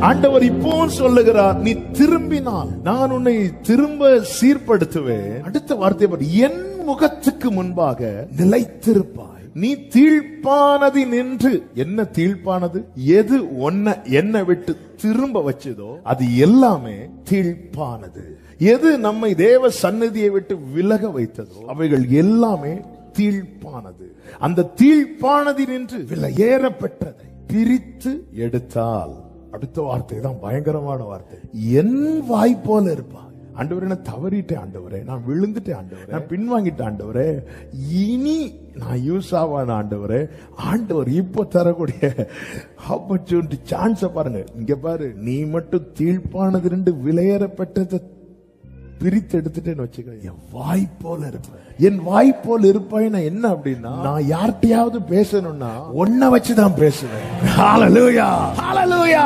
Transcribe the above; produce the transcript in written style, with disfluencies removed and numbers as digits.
ஆண்டவர் இப்போ சொல்லுகிறார், நீ திரும்பினால் நான் உன்னை திரும்ப சீர்படுத்துவேன். அடுத்த வார்த்தை, என் முகத்துக்கு முன்பாக நிலைத்திருப்பாய். நீ தீழ்ப்பானது நின்று. என்ன தீழ்ப்பானது? எது என்னை விட்டு திரும்ப வச்சதோ அது எல்லாமே தீழ்ப்பானது. எது நம்மை தேவ சந்நிதியை விட்டு விலக வைத்ததோ அவைகள் எல்லாமே தீழ்ப்பானது. அந்த தீழ்ப்பானது நின்று விலையேறப்பட்டதை பிரித்து எடுத்தால், அடுத்த வார்த்தை தான் பயங்கரமான வார்த்தை, என் வாய் போல இருப்பாய். ஆண்டவரே, நான் தவறிட்டேன் ஆண்டவரே, நான் விழுந்துட்டேன் ஆண்டவரே, நான் பின்வாங்கிட்டேன் ஆண்டவரே, இனி நான் யூஸ் ஆவான ஆண்டவரே. ஆண்டவர் இப்போ தரக்கூடிய ஆப்பர்ச்சுனிட்டி, சான்ஸ பாருங்க. இங்க பாரு, நீ மட்டும் தீழ்ப்பானது ரெண்டு விலையேறப்பட்டதை பிரித்து எடுத்துட்டேன்னு வச்சுக்க, என் வாய் போல இருப்பேன். என் வாய் போல இருப்பாய்னா என்ன அப்படின்னா, நான் யார்கிட்டயாவது பேசணும்னா ஒன்ன வச்சுதான் பேசுவேன். ஹல்லேலூயா, ஹல்லேலூயா.